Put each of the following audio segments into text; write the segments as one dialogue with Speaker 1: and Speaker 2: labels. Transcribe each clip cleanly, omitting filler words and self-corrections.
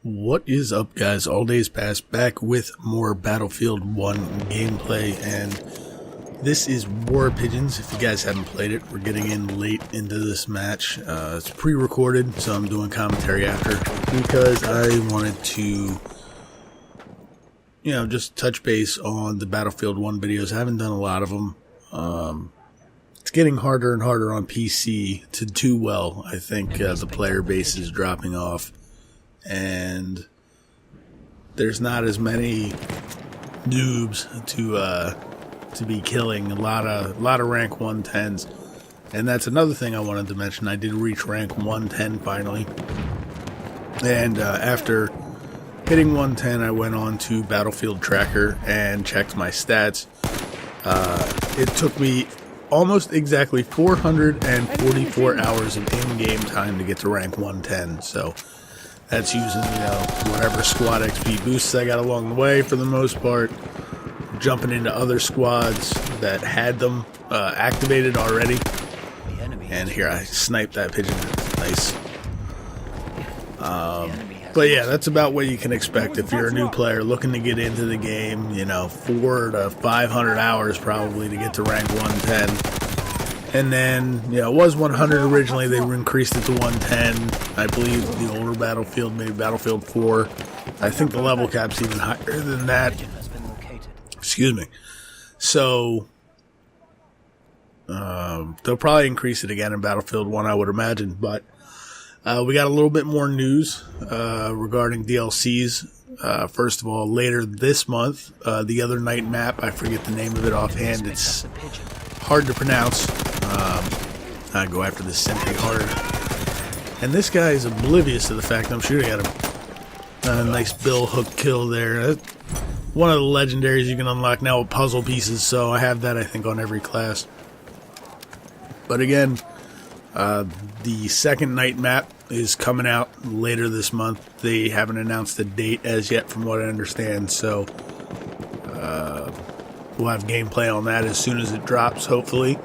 Speaker 1: What is up, guys? AllDaysPass back with more Battlefield 1 gameplay, and this is War Pigeons. If you guys haven't played it, we're getting in late into this match. It's pre-recorded, so I'm doing commentary after because I wanted to, just touch base on the Battlefield 1 videos. I haven't done a lot of them. It's getting harder and harder on PC to do well. I think the player base is dropping off, and there's not as many noobs to be killing. A lot of rank 110s, and that's another thing I wanted to mention. I did reach rank 110 finally, and after hitting 110, I went on to Battlefield Tracker and checked my stats. It took me almost exactly 444 hours of in-game time to get to rank 110, so that's using, whatever squad XP boosts I got along the way for the most part, jumping into other squads that had them activated already. And here, I sniped that pigeon. Nice. But yeah, that's about what you can expect if you're a new player looking to get into the game. 400 to 500 hours probably to get to rank 110. And then, it was 100 originally. They increased it to 110. I believe the older Battlefield, maybe Battlefield 4. I think the level cap's even higher than that. Excuse me. So, they'll probably increase it again in Battlefield 1, I would imagine. But we got a little bit more news regarding DLCs. First of all, later this month, the other night map, I forget the name of it offhand. It's hard to pronounce. I go after this simply hard. And this guy is oblivious to the fact I'm shooting at him. Nice bill hook kill there. One of the legendaries you can unlock now with puzzle pieces, so I have that, I think, on every class. But again, the second night map is coming out later this month. They haven't announced the date as yet, from what I understand, so we'll have gameplay on that as soon as it drops, hopefully.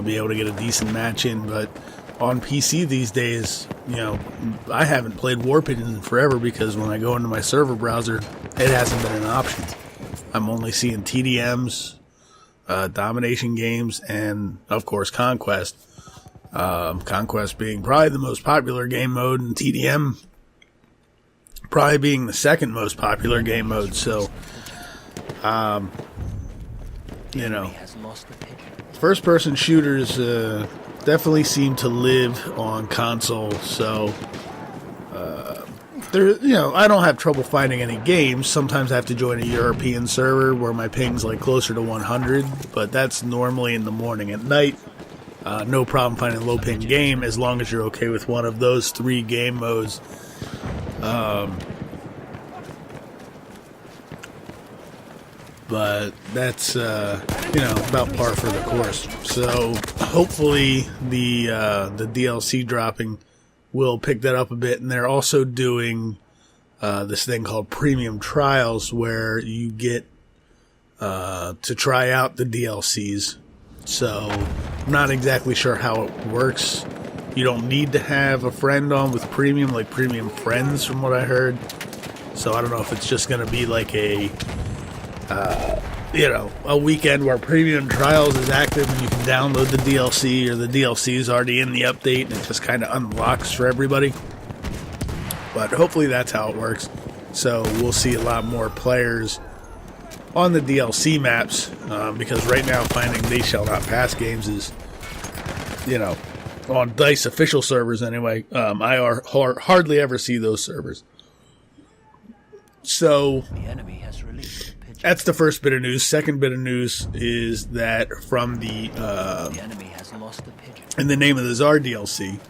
Speaker 1: Be able to get a decent match in, but on PC these days, I haven't played War Pigeons in forever because when I go into my server browser, it hasn't been an option. I'm only seeing TDMs, domination games, and of course Conquest. Conquest being probably the most popular game mode, and TDM probably being the second most popular game mode, so first-person shooters definitely seem to live on console, so I don't have trouble finding any games. Sometimes I have to join a European server where my ping's like closer to 100, but that's normally in the morning. At night, no problem finding a low-ping game as long as you're okay with one of those three game modes. But that's, about par for the course. So hopefully the DLC dropping will pick that up a bit. And they're also doing this thing called Premium Trials where you get to try out the DLCs. So I'm not exactly sure how it works. You don't need to have a friend on with Premium, like Premium Friends from what I heard. So I don't know if it's just going to be like a weekend where Premium Trials is active and you can download the DLC, or the DLC is already in the update and it just kind of unlocks for everybody. But hopefully that's how it works. So we'll see a lot more players on the DLC maps, because right now finding They Shall Not Pass games is, on DICE official servers anyway, I hardly ever see those servers. So that's the first bit of news. Second bit of news is that from the In the Name of the Czar DLC,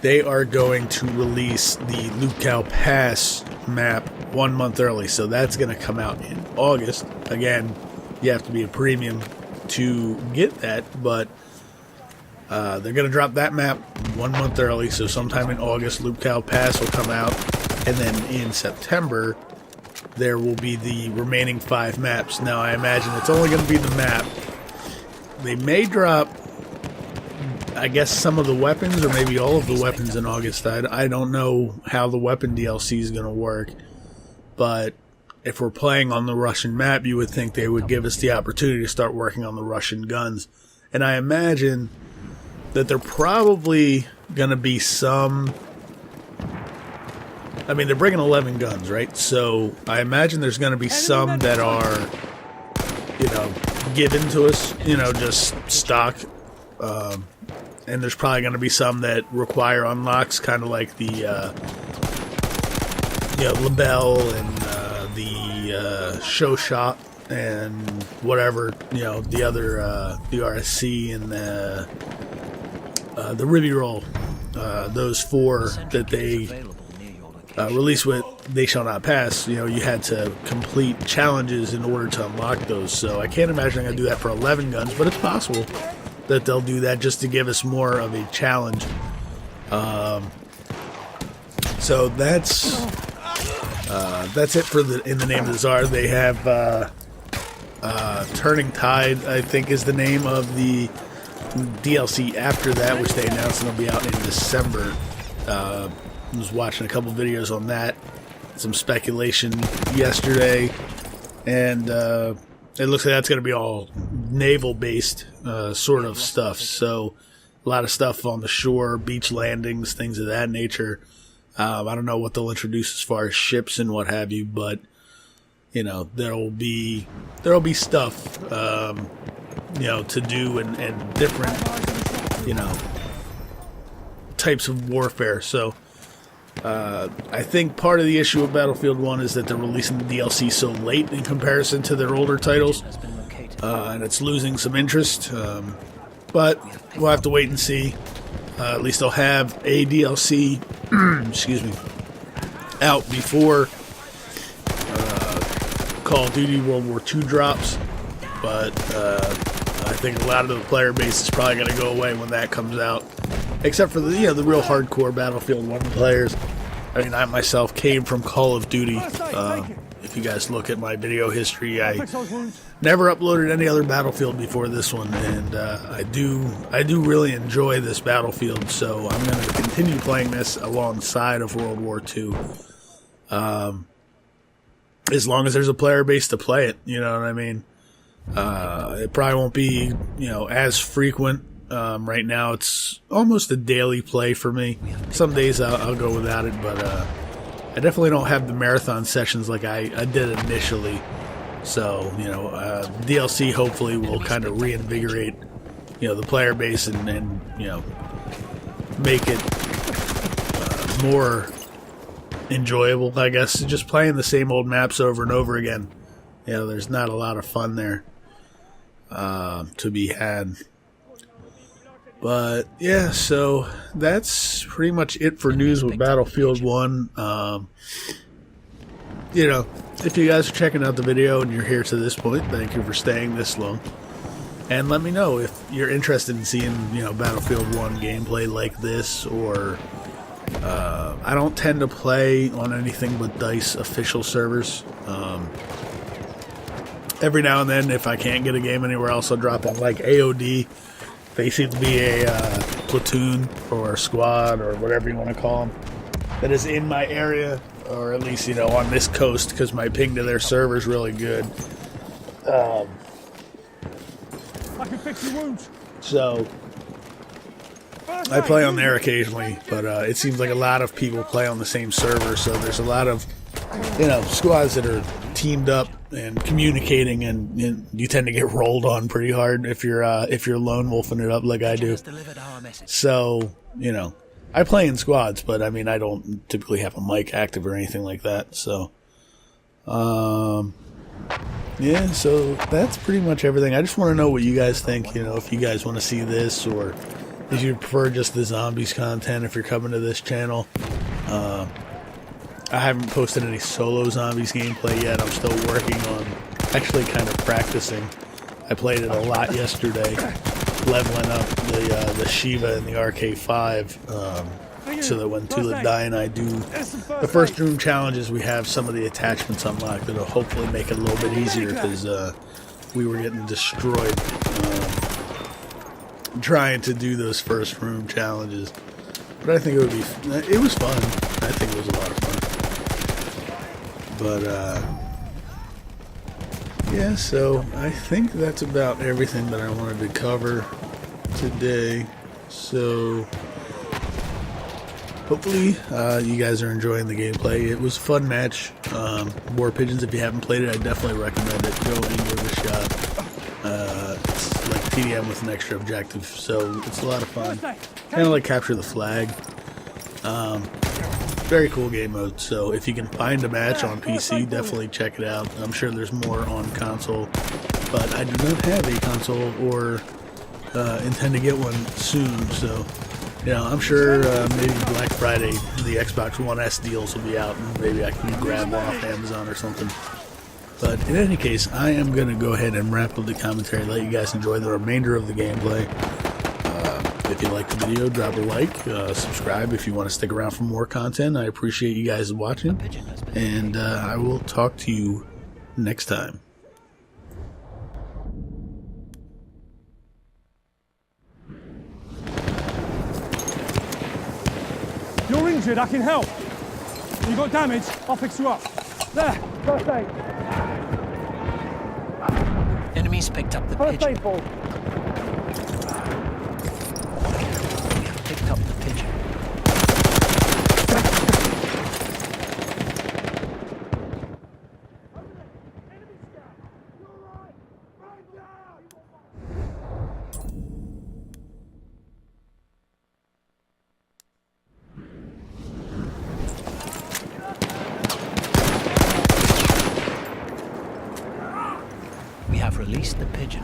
Speaker 1: they are going to release the Lukau Pass map 1 month early. So that's going to come out in August. Again, you have to be a premium to get that, but they're going to drop that map 1 month early. So sometime in August, Lukau Pass will come out, and then in September there will be the remaining 5 maps. Now, I imagine it's only going to be the map. They may drop I guess some of the weapons, or maybe all of the weapons in August. I don't know how the weapon DLC is going to work, but if we're playing on the Russian map, you would think they would give us the opportunity to start working on the Russian guns. And I imagine that they're probably going to be some... I mean, they're bringing 11 guns, right? So I imagine there's going to be some that are, you know, given to us, you know, just stock. And there's probably going to be some that require unlocks, kind of like the, you know, Labelle and the Show Shop and whatever, you know, the other, the RSC and the Ribby Roll. Those 4 that they released with They Shall Not Pass, you know, you had to complete challenges in order to unlock those. So I can't imagine I'm going to do that for 11 guns, but it's possible that they'll do that just to give us more of a challenge. So that's it for In the Name of the Tsar. They have Turning Tide, I think, is the name of the DLC after that, which they announced it'll be out in December. I was watching a couple videos on that, some speculation yesterday, and it looks like that's going to be all naval-based sort of stuff. So a lot of stuff on the shore, beach landings, things of that nature. I don't know what they'll introduce as far as ships and what have you, but you know, there'll be stuff you know, to do and different, you know, types of warfare. So I think part of the issue with Battlefield 1 is that they're releasing the DLC so late in comparison to their older titles, and it's losing some interest. But we'll have to wait and see. At least they'll have a DLC excuse me, out before Call of Duty World War II drops. But I think a lot of the player base is probably going to go away when that comes out. Except for the, you know, the real hardcore Battlefield 1 players. I mean, I myself came from Call of Duty. If you guys look at my video history, I never uploaded any other Battlefield before this one, and I do really enjoy this Battlefield. So I'm going to continue playing this alongside of World War II, as long as there's a player base to play it. You know what I mean? It probably won't be, you know, as frequent. Right now it's almost a daily play for me. Some days I'll go without it, but I definitely don't have the marathon sessions like I did initially. So, you know, DLC hopefully will kind of reinvigorate, you know, the player base and you know, make it more enjoyable, I guess. Just playing the same old maps over and over again, you know, there's not a lot of fun there to be had. But yeah, so that's pretty much it for news with Battlefield 1. You know, if you guys are checking out the video and you're here to this point, thank you for staying this long. And let me know if you're interested in seeing, you know, Battlefield 1 gameplay like this, or I don't tend to play on anything but DICE official servers. Every now and then, if I can't get a game anywhere else, I'll drop on like AOD. They seem to be a platoon or a squad or whatever you want to call them that is in my area, or at least, you know, on this coast, because my ping to their server is really good. I can fix your wounds. So I play on there occasionally, but it seems like a lot of people play on the same server, so there's a lot of, you know, squads that are teamed up and communicating, and you tend to get rolled on pretty hard if you're lone wolfing it up like I do. So, you know, I play in squads, but I mean, I don't typically have a mic active or anything like that. So, yeah, so that's pretty much everything. I just want to know what you guys think. You know, if you guys want to see this, or if you prefer just the zombies content, if you're coming to this channel. I haven't posted any solo zombies gameplay yet. I'm still working on actually kind of practicing. I played it a lot yesterday, leveling up the Shiva and the RK5, so that when Tula and I do the first room challenges, we have some of the attachments unlocked that'll hopefully make it a little bit easier, because we were getting destroyed trying to do those first room challenges. But I think it was fun. I think it was a lot of fun. But, yeah, so I think that's about everything that I wanted to cover today. So, hopefully, you guys are enjoying the gameplay. It was a fun match. War Pigeons, if you haven't played it, I definitely recommend it. Go and give it a shot. It's like TDM with an extra objective, so it's a lot of fun. Kind of like Capture the Flag. Very cool game mode, so if you can find a match on PC, definitely check it out. I'm sure there's more on console, but I do not have a console or intend to get one soon, so I'm sure maybe Black Friday the Xbox One S deals will be out, and maybe I can grab one off Amazon or something. But in any case, I am going to go ahead and wrap up the commentary, let you guys enjoy the remainder of the gameplay. If you liked the video, drop a like, subscribe if you want to stick around for more content. I appreciate you guys watching, and I will talk to you next time.
Speaker 2: You're injured, I can help. You got damage, I'll fix you up. There, first aid.
Speaker 3: Enemies picked up the pigeon.
Speaker 2: First aid ball.
Speaker 3: Picked up the pigeon. We have released the pigeon.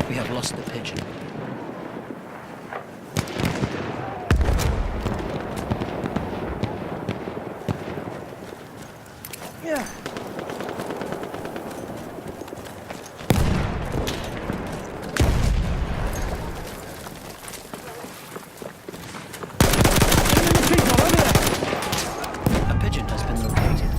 Speaker 3: We have lost the pigeon.
Speaker 2: Yeah.
Speaker 3: A pigeon has been located.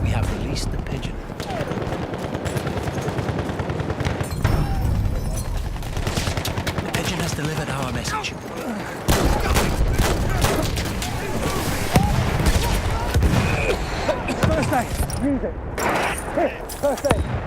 Speaker 3: We have released the pigeon. The pigeon has delivered our message.
Speaker 2: First aid, use it. Here, first aid.